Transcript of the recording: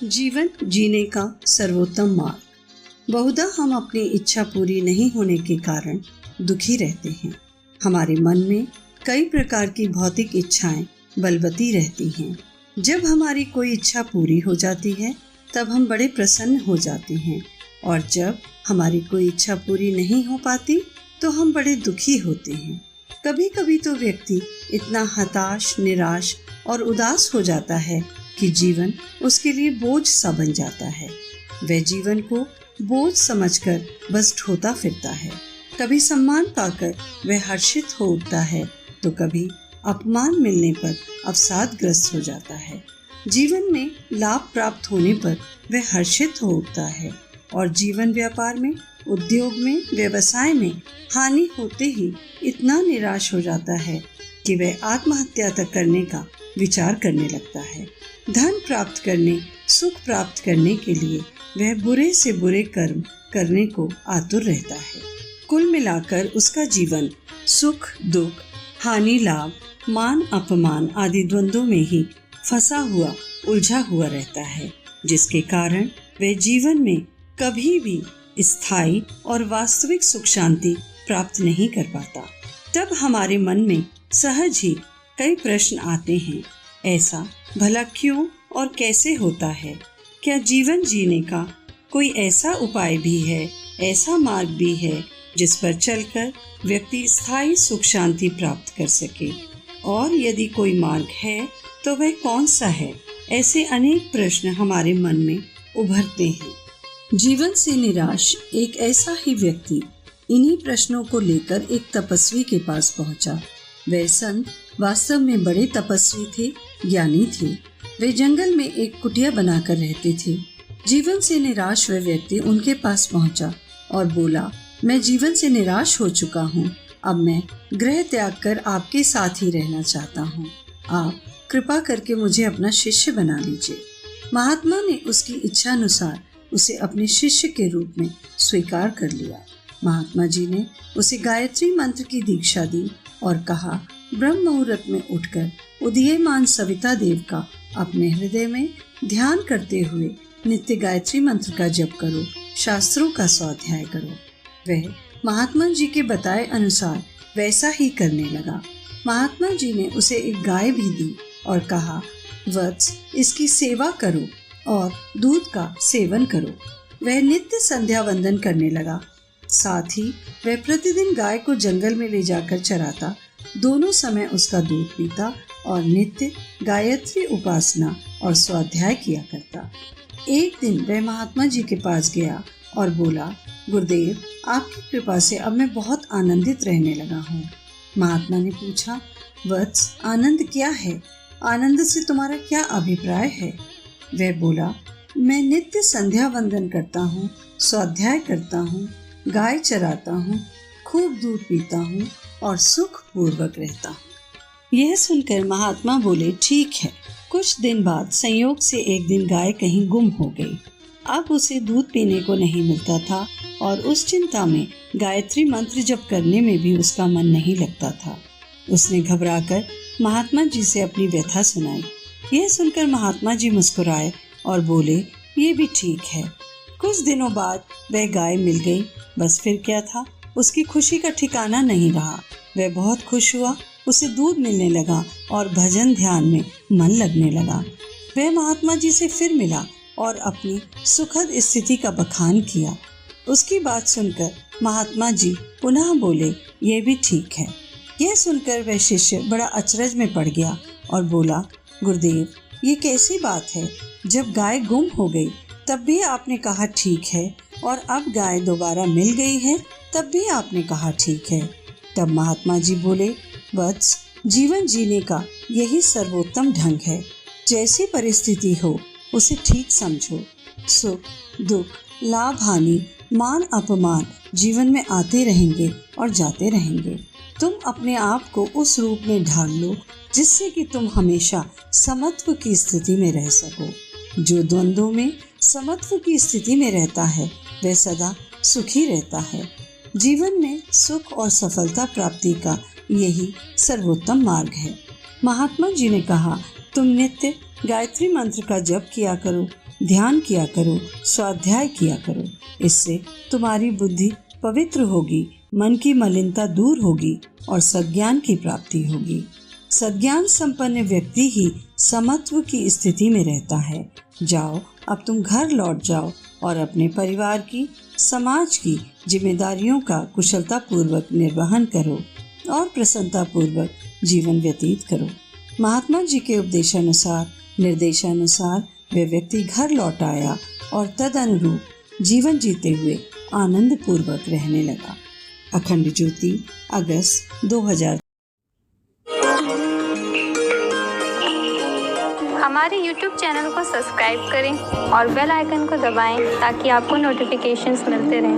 जीवन जीने का सर्वोत्तम मार्ग। बहुधा हम अपनी इच्छा पूरी नहीं होने के कारण दुखी रहते हैं। हमारे मन में कई प्रकार की भौतिक इच्छाएं बलवती रहती हैं। जब हमारी कोई इच्छा पूरी हो जाती है तब हम बड़े प्रसन्न हो जाते हैं, और जब हमारी कोई इच्छा पूरी नहीं हो पाती तो हम बड़े दुखी होते हैं। कभी कभी तो व्यक्ति इतना हताश, निराश और उदास हो जाता है कि जीवन उसके लिए बोझ सा बन जाता है। वह जीवन को बोझ समझकर बस ढोता फिरता है। कभी सम्मान पाकर वह हर्षित हो उठता है तो कभी अपमान मिलने पर अवसादग्रस्त हो जाता है। जीवन में लाभ प्राप्त होने पर वह हर्षित हो उठता है, और जीवन व्यापार में, उद्योग में, व्यवसाय में हानि होते ही इतना निराश हो जाता है कि वह आत्महत्या तक करने का विचार करने लगता है। धन प्राप्त करने, सुख प्राप्त करने के लिए वह बुरे से बुरे कर्म करने को आतुर रहता है। कुल मिलाकर उसका जीवन सुख दुख, हानि लाभ, मान अपमान आदि द्वंद्वों में ही फंसा हुआ, उलझा हुआ रहता है, जिसके कारण वह जीवन में कभी भी स्थायी और वास्तविक सुख शांति प्राप्त नहीं कर पाता। तब हमारे मन में सहज ही कई प्रश्न आते हैं। ऐसा भला क्यों और कैसे होता है? क्या जीवन जीने का कोई ऐसा उपाय भी है, ऐसा मार्ग भी है जिस पर चलकर व्यक्ति स्थायी सुख शांति प्राप्त कर सके? और यदि कोई मार्ग है तो वह कौन सा है? ऐसे अनेक प्रश्न हमारे मन में उभरते हैं। जीवन से निराश एक ऐसा ही व्यक्ति इन्हीं प्रश्नों को लेकर एक तपस्वी के पास पहुंचा। वे संत वास्तव में बड़े तपस्वी थे, ज्ञानी थे। वे जंगल में एक कुटिया बनाकर रहते थे। जीवन से निराश वह व्यक्ति उनके पास पहुंचा और बोला, मैं जीवन से निराश हो चुका हूँ। अब मैं गृह त्याग कर आपके साथ ही रहना चाहता हूँ। आप कृपा करके मुझे अपना शिष्य बना लीजिए। महात्मा ने उसकी इच्छा अनुसार उसे अपने शिष्य के रूप में स्वीकार कर लिया। महात्मा जी ने उसे गायत्री मंत्र की दीक्षा दी और कहा, ब्रह्म मुहूर्त में उठकर उदीयमान सविता देव का अपने हृदय में ध्यान करते हुए नित्य गायत्री मंत्र का जप करो, शास्त्रों का स्वाध्याय करो। वह महात्मा जी के बताए अनुसार वैसा ही करने लगा। महात्मा जी ने उसे एक गाय भी दी और कहा, वत्स, इसकी सेवा करो और दूध का सेवन करो। वह नित्य संध्या वंदन करने लगा। साथ ही वह प्रतिदिन गाय को जंगल में ले जाकर चराता, दोनों समय उसका दूध पीता और नित्य गायत्री उपासना और स्वाध्याय किया करता। एक दिन वह महात्मा जी के पास गया और बोला, गुरुदेव, आपकी कृपा से अब मैं बहुत आनंदित रहने लगा हूँ। महात्मा ने पूछा, वत्स, आनंद क्या है? आनंद से तुम्हारा क्या अभिप्राय है? वह बोला, मैं नित्य संध्या वंदन करता हूँ, स्वाध्याय करता हूँ, गाय चराता हूँ, खूब दूध पीता हूँ और सुख पूर्वक रहता हूँ। यह सुनकर महात्मा बोले, ठीक है। कुछ दिन बाद संयोग से एक दिन गाय कहीं गुम हो गई। अब उसे दूध पीने को नहीं मिलता था और उस चिंता में गायत्री मंत्र जप करने में भी उसका मन नहीं लगता था। उसने घबराकर महात्मा जी से अपनी व्यथा सुनाई। यह सुनकर महात्मा जी मुस्कुराए और बोले, ये भी ठीक है। कुछ दिनों बाद वह गाय मिल गई। बस फिर क्या था, उसकी खुशी का ठिकाना नहीं रहा। वह बहुत खुश हुआ, उसे दूध मिलने लगा और भजन ध्यान में मन लगने लगा। वह महात्मा जी से फिर मिला और अपनी सुखद स्थिति का बखान किया। उसकी बात सुनकर महात्मा जी पुनः बोले, ये भी ठीक है। यह सुनकर वह शिष्य बड़ा अचरज में पड़ गया और बोला, गुरुदेव, ये कैसी बात है? जब गाय गुम हो गई तब भी आपने कहा ठीक है, और अब गाय दोबारा मिल गई है तब भी आपने कहा ठीक है। तब महात्मा जी बोले, वत्स, जीवन जीने का यही सर्वोत्तम ढंग है। जैसी परिस्थिति हो उसे ठीक समझो। सुख दुख, लाभ हानि, मान अपमान जीवन में आते रहेंगे और जाते रहेंगे। तुम अपने आप को उस रूप में ढाल लो जिससे कि तुम हमेशा समत्व की स्थिति में रह सको। जो द्वंद्वों में समत्व की स्थिति में रहता है वह सदा सुखी रहता है। जीवन में सुख और सफलता प्राप्ति का यही सर्वोत्तम मार्ग है। महात्मा जी ने कहा, तुम नित्य गायत्री मंत्र का जप किया करो, ध्यान किया करो, स्वाध्याय किया करो। इससे तुम्हारी बुद्धि पवित्र होगी, मन की मलिनता दूर होगी और सद्ज्ञान की प्राप्ति होगी। सद्ज्ञान संपन्न व्यक्ति ही समत्व की स्थिति में रहता है। जाओ, अब तुम घर लौट जाओ और अपने परिवार की, समाज की जिम्मेदारियों का कुशलता पूर्वक निर्वहन करो और प्रसन्नता पूर्वक जीवन व्यतीत करो। महात्मा जी के उपदेशानुसार, निर्देशानुसार वे व्यक्ति घर लौट आया और तद अनुरूप जीवन जीते हुए आनंद पूर्वक रहने लगा। अखंड ज्योति, अगस्त 2000। हमारे YouTube चैनल को सब्सक्राइब करें और बेल आइकन को दबाएं ताकि आपको नोटिफिकेशंस मिलते रहें।